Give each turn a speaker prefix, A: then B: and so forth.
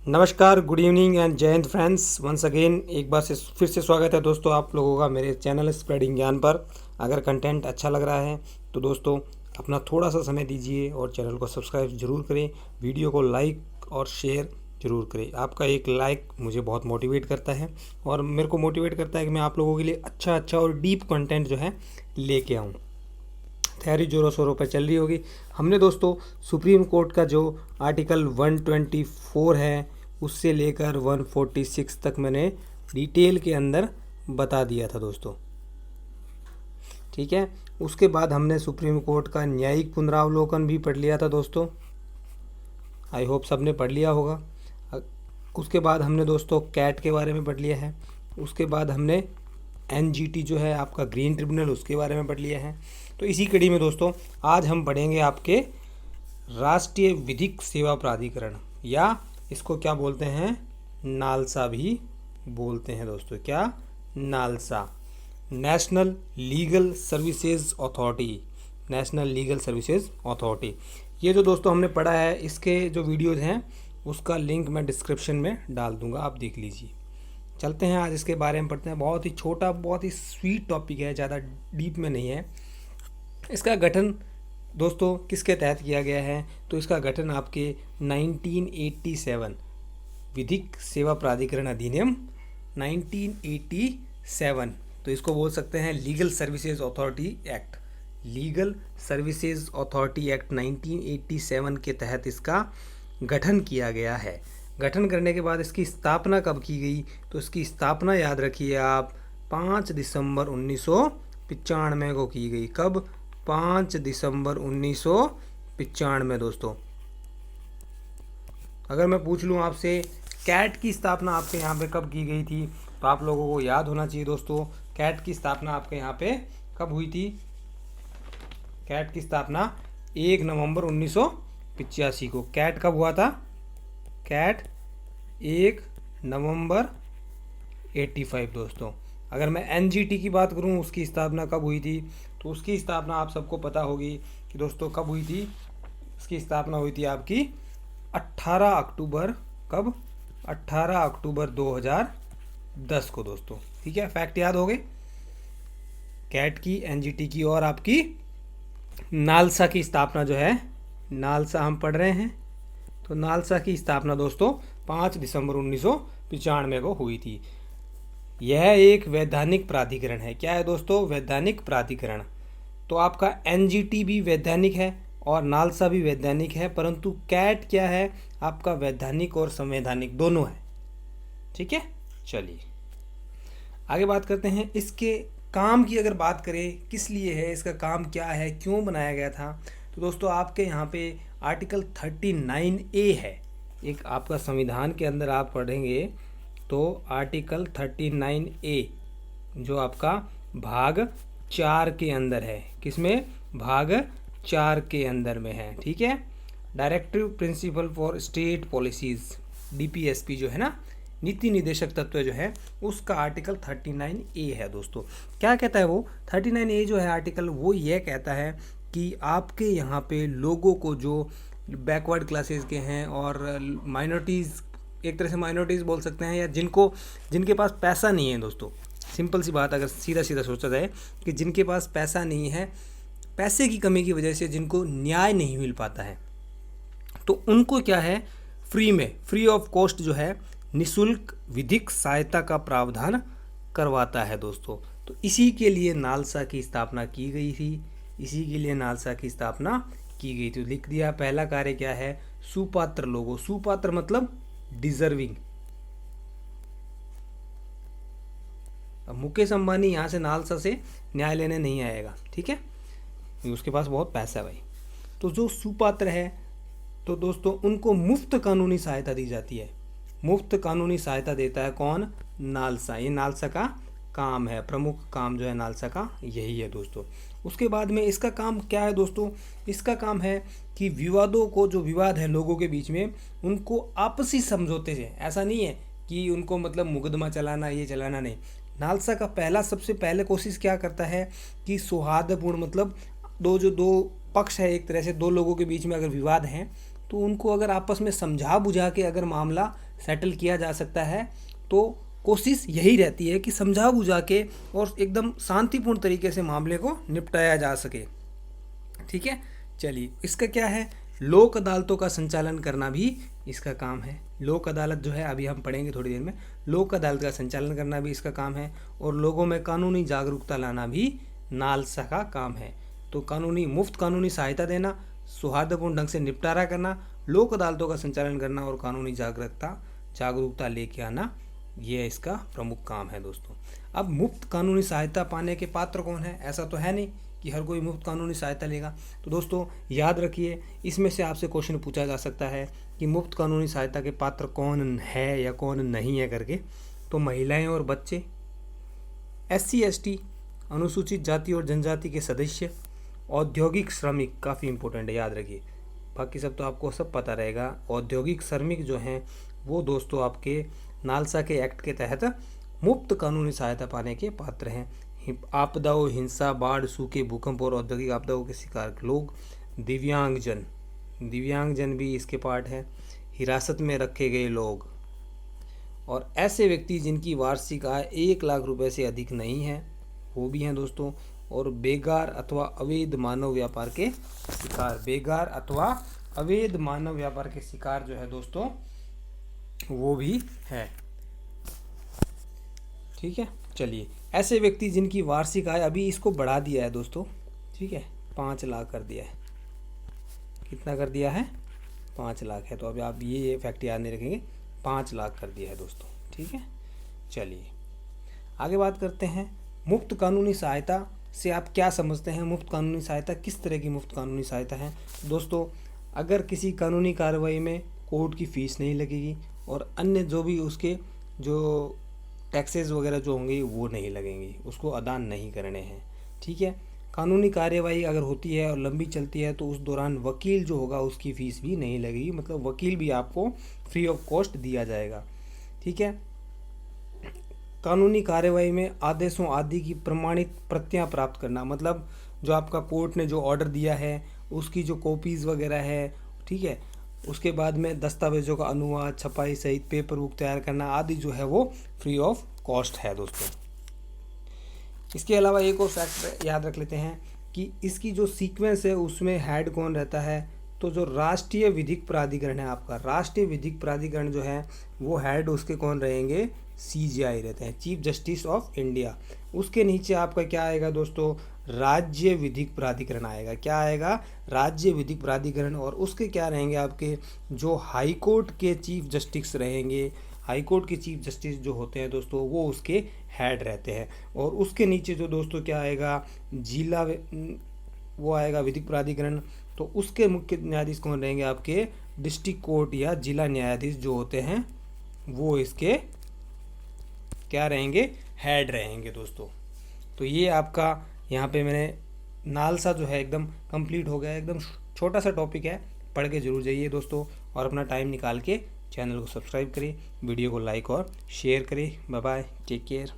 A: नमस्कार, good evening and जय Hind friends. Once again एक बार से फिर से स्वागत है दोस्तों आप लोगों का मेरे चैनल स्प्रेडिंग ज्ञान पर। अगर कंटेंट अच्छा लग रहा है तो दोस्तों अपना थोड़ा सा समय दीजिए और चैनल को सब्सक्राइब जरूर करें, वीडियो को लाइक और शेयर जरूर करें। आपका एक लाइक मुझे बहुत मोटिवेट करता है और मेरे को मोटिवेट करता है कि मैं आप लोगों के लिए अच्छा और डीप कंटेंट जो है लेके आऊँ। तैयारी जोरों शोरों पर चल रही होगी। हमने दोस्तों सुप्रीम कोर्ट का जो आर्टिकल 124 है उससे लेकर 146 तक मैंने डिटेल के अंदर बता दिया था दोस्तों, ठीक है। उसके बाद हमने सुप्रीम कोर्ट का न्यायिक पुनरावलोकन भी पढ़ लिया था दोस्तों। आई होप सबने पढ़ लिया होगा। उसके बाद हमने दोस्तों कैट के बारे में पढ़ लिया है। उसके बाद हमने एनजीटी जो है आपका ग्रीन ट्रिब्यूनल उसके बारे में पढ़ लिया है। तो इसी कड़ी में दोस्तों आज हम पढ़ेंगे आपके राष्ट्रीय विधिक सेवा प्राधिकरण, या इसको क्या बोलते हैं, नालसा भी बोलते हैं दोस्तों। क्या? NALSA, national legal services authority. National legal services authority, ये जो दोस्तों हमने पढ़ा है इसके जो वीडियोज़ हैं उसका लिंक मैं डिस्क्रिप्शन में डाल दूंगा, आप देख लीजिए। चलते हैं आज इसके बारे में पढ़ते हैं। बहुत ही छोटा, बहुत ही स्वीट टॉपिक है, ज़्यादा डीप में नहीं है। इसका गठन दोस्तों किसके तहत किया गया है? तो इसका गठन आपके 1987 विधिक सेवा प्राधिकरण अधिनियम 1987, तो इसको बोल सकते हैं legal services authority act. Legal services authority act 1987 के तहत इसका गठन किया गया है। गठन करने के बाद इसकी स्थापना कब की गई? तो इसकी स्थापना याद रखिए आप 5 दिसंबर 1995 को की गई। कब? 5 दिसंबर 1995 दोस्तों। अगर मैं पूछ लूँ आपसे कैट की स्थापना आपके यहाँ पे कब की गई थी, तो आप लोगों को याद होना चाहिए दोस्तों, कैट की स्थापना आपके यहाँ पे कब हुई थी? कैट की स्थापना 1 नवंबर 1985 को। कैट कब हुआ था? कैट 1 नवंबर 85 दोस्तों। अगर मैं एनजीटी की बात करूं उसकी स्थापना कब हुई थी, तो उसकी स्थापना आप सबको पता होगी कि दोस्तों कब हुई थी। उसकी स्थापना हुई थी आपकी 18 अक्टूबर, कब? 18 अक्टूबर 2010 को दोस्तों, ठीक है। फैक्ट याद हो गए कैट की, एनजीटी की, और आपकी नालसा की स्थापना जो है, नालसा हम पढ़ रहे हैं, तो नालसा की स्थापना दोस्तों 5 दिसंबर 1995 को हुई थी। यह एक वैधानिक प्राधिकरण है। क्या है दोस्तों? वैधानिक प्राधिकरण। तो आपका एनजीटी भी वैधानिक है और नालसा भी वैधानिक है, परंतु कैट क्या है? आपका वैधानिक और संवैधानिक दोनों है, ठीक है। चलिए आगे बात करते हैं। इसके काम की अगर बात करें, किस लिए है, इसका काम क्या है, क्यों बनाया गया था, तो दोस्तों आपके यहाँ पे आर्टिकल 39A है। एक आपका संविधान के अंदर आप पढ़ेंगे तो आर्टिकल 39A जो आपका भाग 4 के अंदर है। किसमें? भाग 4 के अंदर में है, ठीक है। Directive principle for state policies, DPSP जो है ना, नीति निदेशक तत्व जो है, उसका आर्टिकल 39A है दोस्तों। क्या कहता है वो 39A जो है आर्टिकल, वो ये कहता है कि आपके यहाँ पे लोगों को जो बैकवर्ड क्लासेस के हैं और माइनॉरिटीज़, एक तरह से माइनॉरिटीज़ बोल सकते हैं, या जिनके पास पैसा नहीं है दोस्तों, सिंपल सी बात अगर सीधा सोचा जाए कि जिनके पास पैसा नहीं है, पैसे की कमी की वजह से जिनको न्याय नहीं मिल पाता है, तो उनको क्या है, फ्री ऑफ कॉस्ट जो है निःशुल्क विधिक सहायता का प्रावधान करवाता है दोस्तों। तो इसी के लिए नालसा की स्थापना की गई थी, इसी के लिए नालसा की स्थापना की गई थी। लिख दिया, पहला कार्य क्या है, सुपात्र लोगों, सुपात्र मतलब डिजर्विंग। अब मुकेश अंबानी यहाँ से नालसा से न्याय लेने नहीं आएगा, ठीक है, उसके पास बहुत पैसा है भाई। तो जो सुपात्र है तो दोस्तों उनको मुफ्त कानूनी सहायता दी जाती है। मुफ्त कानूनी सहायता देता है कौन? नालसा। ये नालसा का काम है, प्रमुख काम जो है नालसा का यही है दोस्तों। उसके बाद में इसका काम क्या है दोस्तों? इसका काम है कि विवादों को, जो विवाद है लोगों के बीच में, उनको आपसी समझौते से, ऐसा नहीं है कि उनको मतलब मुकदमा चलाना, ये चलाना नहीं। नालसा का सबसे पहले कोशिश क्या करता है कि सौहार्दपूर्ण, मतलब दो पक्ष है, एक तरह से दो लोगों के बीच में अगर विवाद हैं तो उनको अगर आपस में समझा बुझा के अगर मामला सेटल किया जा सकता है, तो कोशिश यही रहती है कि समझा बुझा के और एकदम शांतिपूर्ण तरीके से मामले को निपटाया जा सके। ठीक है, चलिए इसका क्या है, लोक अदालतों का संचालन करना भी इसका काम है। लोक अदालत जो है अभी हम पढ़ेंगे थोड़ी देर में, लोक अदालत का संचालन करना भी इसका काम है, और लोगों में कानूनी जागरूकता लाना भी नालसा का काम है। तो मुफ्त कानूनी सहायता देना, सौहार्दपूर्ण ढंग से निपटारा करना, लोक अदालतों का संचालन करना और कानूनी जागरूकता लेके आना, ये इसका प्रमुख काम है दोस्तों। अब मुफ्त कानूनी सहायता पाने के पात्र कौन है? ऐसा तो है नहीं कि हर कोई मुफ्त कानूनी सहायता लेगा। तो दोस्तों याद रखिए, इसमें से आपसे क्वेश्चन पूछा जा सकता है कि मुफ्त कानूनी सहायता के पात्र कौन है या कौन नहीं है करके। तो महिलाएं और बच्चे, SC ST, अनुसूचित जाति और जनजाति के सदस्य, औद्योगिक श्रमिक, काफ़ी इंपॉर्टेंट है, याद रखिए। बाकी सब तो आपको सब पता रहेगा। औद्योगिक श्रमिक जो हैं वो दोस्तों आपके नालसा के एक्ट के तहत मुफ्त कानूनी सहायता पाने के पात्र हैं। आपदाओं, हिंसा, बाढ़, सूखे, भूकंप और औद्योगिक आपदाओं के शिकार लोग, दिव्यांगजन भी इसके पार्ट है, हिरासत में रखे गए लोग, और ऐसे व्यक्ति जिनकी वार्षिक आय 1 लाख रुपए से अधिक नहीं है, वो भी हैं दोस्तों। और बेगार अथवा अवैध मानव व्यापार के शिकार, बेगार अथवा अवैध मानव व्यापार के शिकार जो है दोस्तों वो भी है। ठीक है, चलिए ऐसे व्यक्ति जिनकी वार्षिक आय, अभी इसको बढ़ा दिया है दोस्तों, ठीक है, 5 लाख कर दिया है। कितना कर दिया है? 5 लाख है। तो अभी आप ये फैक्ट याद नहीं रखेंगे, 5 लाख कर दिया है दोस्तों। ठीक है, चलिए आगे बात करते हैं। मुफ्त कानूनी सहायता से आप क्या समझते हैं? मुफ्त कानूनी सहायता किस तरह की मुफ्त कानूनी सहायता है? दोस्तों अगर किसी कानूनी कार्रवाई में कोर्ट की फ़ीस नहीं लगेगी और अन्य जो भी उसके जो टैक्सेस वगैरह जो होंगे वो नहीं लगेंगी, उसको अदा नहीं करने हैं। ठीक है, कानूनी कार्यवाही अगर होती है और लंबी चलती है तो उस दौरान वकील जो होगा उसकी फ़ीस भी नहीं लगेगी, मतलब वकील भी आपको फ्री ऑफ कॉस्ट दिया जाएगा। ठीक है, कानूनी कार्यवाही में आदेशों आदि की प्रमाणित प्रतियां प्राप्त करना, मतलब जो आपका कोर्ट ने जो ऑर्डर दिया है उसकी जो कॉपीज़ वगैरह है, ठीक है, उसके बाद में दस्तावेज़ों का अनुवाद, छपाई सहित पेपर बुक तैयार करना आदि जो है वो फ्री ऑफ कॉस्ट है दोस्तों। इसके अलावा एक और फैक्ट याद रख लेते हैं कि इसकी जो सीक्वेंस है उसमें हेड कौन रहता है? तो जो राष्ट्रीय विधिक प्राधिकरण है आपका, राष्ट्रीय विधिक प्राधिकरण जो है वो हेड उसके कौन रहेंगे? CJI रहते हैं, चीफ जस्टिस ऑफ इंडिया। उसके नीचे आपका क्या आएगा दोस्तों? राज्य विधिक प्राधिकरण आएगा। क्या आएगा? राज्य विधिक प्राधिकरण। और उसके क्या रहेंगे आपके? जो हाई कोर्ट के चीफ जस्टिस रहेंगे, हाई कोर्ट के चीफ जस्टिस जो होते हैं दोस्तों वो उसके हेड रहते हैं। और उसके नीचे जो दोस्तों क्या आएगा? जिला वो आएगा विधिक प्राधिकरण। तो उसके मुख्य न्यायाधीश कौन रहेंगे आपके? डिस्ट्रिक्ट कोर्ट या जिला न्यायाधीश जो होते हैं वो इसके क्या रहेंगे? हेड रहेंगे दोस्तों। तो ये आपका यहाँ पे मैंने नालसा जो है एकदम कंप्लीट हो गया, एकदम छोटा सा टॉपिक है, पढ़ के जरूर जाइए दोस्तों, और अपना टाइम निकाल के चैनल को सब्सक्राइब करिए, वीडियो को लाइक और शेयर करिए। Bye bye, take care.